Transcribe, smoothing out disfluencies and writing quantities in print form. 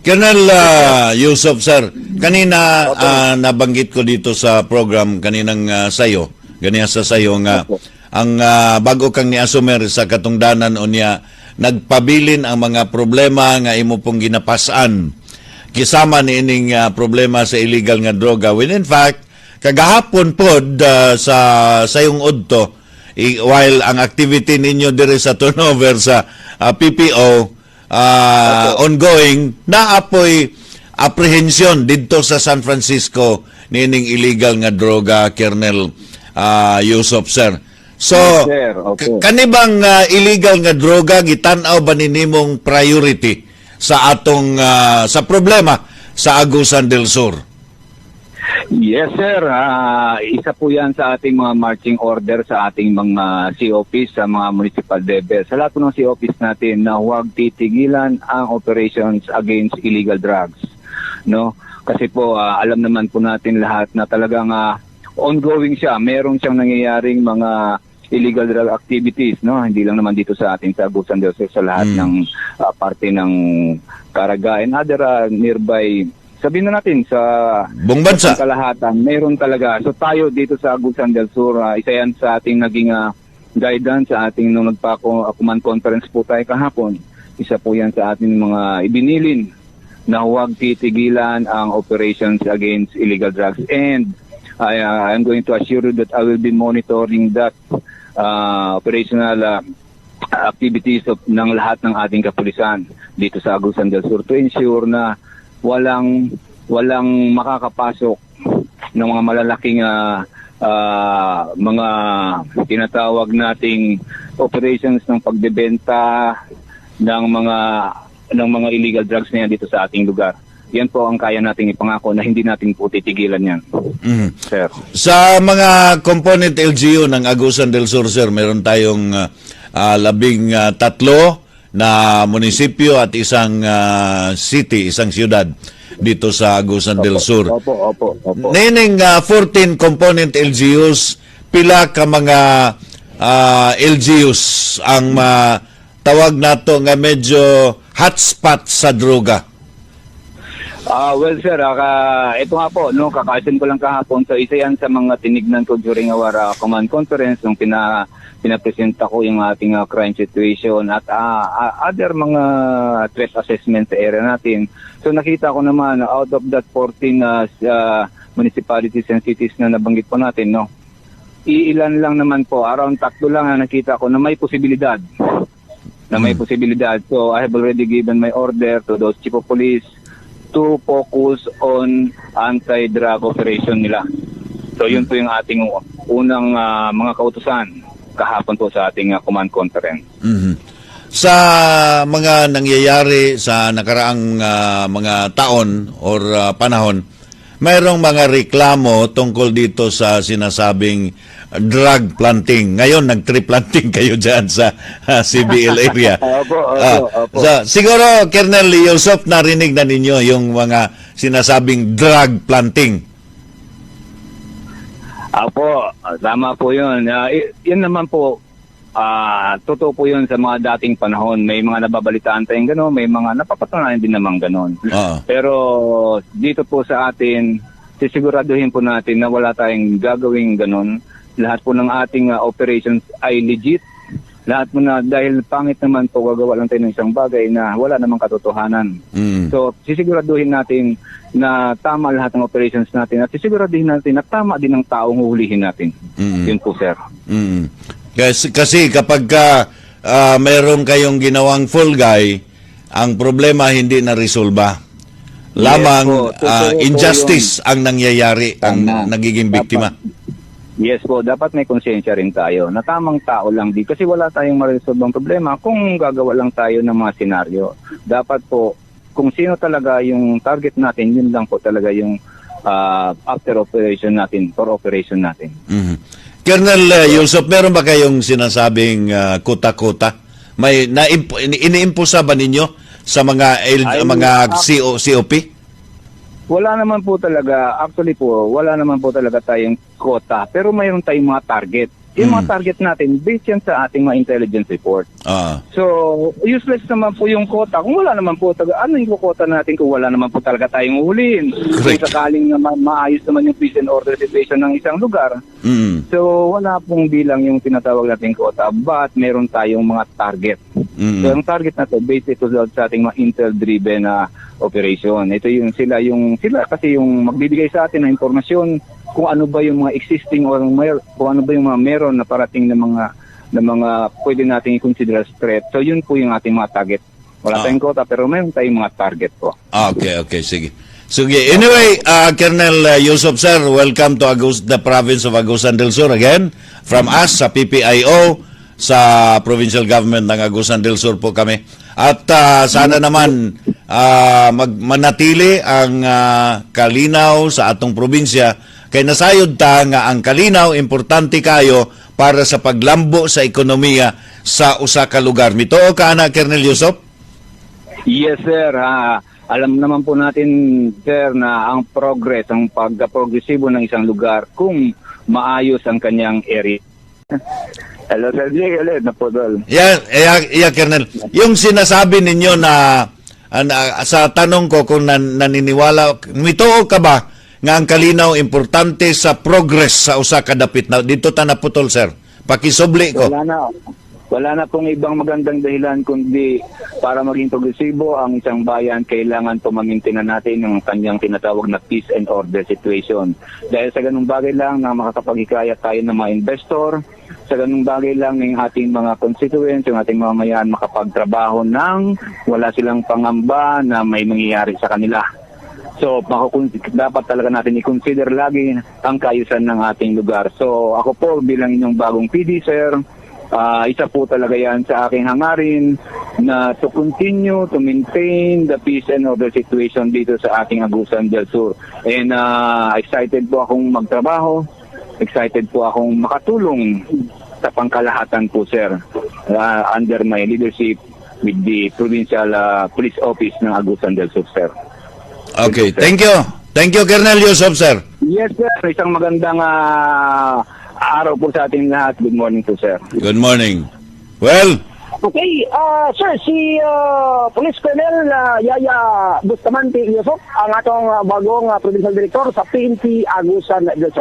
Colonel Yusuf, sir, kanina nabanggit ko dito sa program kaninang sayo, ganiya sa sayo nga ang bago kang ni-asumer sa katungdanan o niya nagpabilin ang mga problema nga imo pong ginapasan kisama ni ining problema sa illegal nga droga. When in fact, kagahapon pod sa sayong udto, while ang activity ninyo dire sa turnover sa PPO ongoing, naapoy apprehension dito sa San Francisco nining illegal nga droga, Colonel Yusuf, sir. So, Yes, sir. Okay. kanibang illegal nga droga gitan-aw ba ninimong priority sa atong sa problema sa Agusan del Sur? Yes, sir. Isa po yan sa ating mga marching order sa ating mga COPs sa mga municipal level. Sa lahat po ng COPs natin na huwag titigilan ang operations against illegal drugs. No? Kasi po, alam naman po natin lahat na talagang ongoing siya. Meron siyang nangyayaring mga illegal drug activities, no? Hindi lang naman dito sa ating sa Agusan del Sur, sa lahat ng parte ng Caraga and other nearby, sabihin na natin sa Buong bansa. kalahatan, mayroon talaga. So tayo dito sa Agusan del Sur, isa yan sa ating naging guidance sa ating nung command conference po tayo kahapon. Isa po yan sa ating mga ibinilin na huwag titigilan ang operations against illegal drugs. And I'm going to assure you that I will be monitoring that operational activities ng lahat ng ating kapulisan dito sa Agusan del Sur to ensure na walang makakapasok ng mga malalaking mga tinatawag nating operations ng pagbebenta ng mga illegal drugs na yan dito sa ating lugar. Yan po ang kaya nating ipangako na hindi natin po titigilan yan. Sir. Sa mga component LGU ng Agusan del Sur, sir, meron tayong 13 na munisipyo at isang city, isang siyudad dito sa Agusan del Sur. Opo. Nining 14 component LGUs, pila ka mga LGUs ang tawag nato nga medyo hotspot sa droga? Well, sir, ito nga po, no, kakaasin ko lang kahapon. So, isa yan sa mga tinignan ko during our command conference nung pinapresenta ko yung ating crime situation at other mga threat assessment sa area natin. So, nakita ko naman, out of that 14 municipalities and cities na nabanggit po natin, no, iilan lang naman po, around 3 lang na nakita ko na may posibilidad. So, I have already given my order to those chief of police to focus on anti-drug operation nila. So yun po yung ating unang mga kautusan kahapon po sa ating command conference. Sa mga nangyayari sa nakaraang mga taon or panahon, mayroong mga reklamo tungkol dito sa sinasabing drug planting. Ngayon, nag-tree planting kayo dyan sa CBL area. Opo. So, siguro, Colonel Yusuf, narinig na ninyo yung mga sinasabing drug planting. Opo, tama po yun. Yun naman po, totoo po yun sa mga dating panahon. May mga nababalitaan tayong gano'n, may mga napapatunayan din naman gano'n. Pero dito po sa atin, sisiguraduhin po natin na wala tayong gagawing gano'n. Lahat po ng ating operations ay legit. Lahat po na, dahil pangit naman po, gagawa lang tayo ng isang bagay na wala namang katotohanan. So, sisiguraduhin natin na tama lahat ng operations natin at sisiguraduhin natin na tama din ang taong huhulihin natin. Yun po, sir. Kasi kapag mayroon kayong ginawang full guy, ang problema hindi na-resolba. Lamang injustice ang nangyayari, ang nagiging biktima. Yes po, dapat may konsensya rin tayo na tamang tao lang din kasi wala tayong ma-resolve problema kung gagawa lang tayo ng mga senaryo. Dapat po, kung sino talaga yung target natin, yun lang po talaga yung after operation natin, for operation natin. Colonel Yusuf, meron ba kayong sinasabing kuta-kuta? May iniimpusa ba ninyo sa mga COP? Wala naman po talaga, actually po, wala naman po talaga tayong quota, pero mayroon tayong mga target. Yung mga target natin, based yan sa ating mga intelligence report. So, useless naman po yung quota. Kung wala naman po, ano yung quota natin kung wala naman po talaga tayong huliin? Kung sakaling maayos naman yung peace and order situation ng isang lugar. So, wala pong bilang yung tinatawag nating quota, but meron tayong mga target. So, ang target na to, based ito sa ating mga intel-driven na operation. Ito yung sila kasi yung magbibigay sa atin ng impormasyon kung ano ba yung mga existing or kung ano ba yung mga meron na parating na mga pwede nating i-consider as threat. So yun po yung ating mga target. Wala tayong quota pero meron tayong mga target po. Okay, sige. Anyway, Colonel Yusuf sir, welcome to the province of Agusan del Sur again. From us sa PPIO, sa provincial government ng Agusan del Sur po kami. At sana naman manatili ang kalinaw sa atong probinsya kay nasayod ta nga ang kalinaw importante kayo para sa paglambo sa ekonomiya sa usa ka lugar. Mituo ka na Colonel Yusuf? Yes sir, alam naman po natin sir na ang progress, ang pagka-progresibo ng isang lugar kung maayos ang kanyang area. Hello sir, ulit na po doon. Yeah, Colonel. Yung sinasabi ninyo na sa tanong ko kung naniniwala, mituo ka ba nga ang kalinaw importante sa progress sa usa ka dapit na dito ta naputol sir? Pakisubli ko. Wala na pong ibang magandang dahilan kundi para maging progresibo ang isang bayan, kailangan pumamintinan natin yung kanyang tinatawag na peace and order situation. Dahil sa ganung bagay lang na makakapaghikayat tayo ng mga investor, sa ganung bagay lang ng ating mga constituents, yung ating mga mamayan makapagtrabaho ng wala silang pangamba na may mangyayari sa kanila. So, dapat talaga natin i-consider lagi ang kaayusan ng ating lugar. So, ako po bilang inyong bagong PD, sir, isa po talaga yan sa aking hangarin na to continue to maintain the peace and order situation dito sa ating Agusan del Sur. And excited po akong magtrabaho, excited po akong makatulong sa pangkalahatan po, sir, under my leadership with the Provincial Police Office ng Agusan del Sur, sir. Okay, thank you. Thank you, Colonel Yusuf, sir. Yes, sir. Isang magandang araw po sa ating lahat. Good morning po, sir. Good morning. Well, okay, sir, si Police Colonel Yaya Bustamante Yusuf, ang atong bagong provincial director sa PNP Agusan del Sur.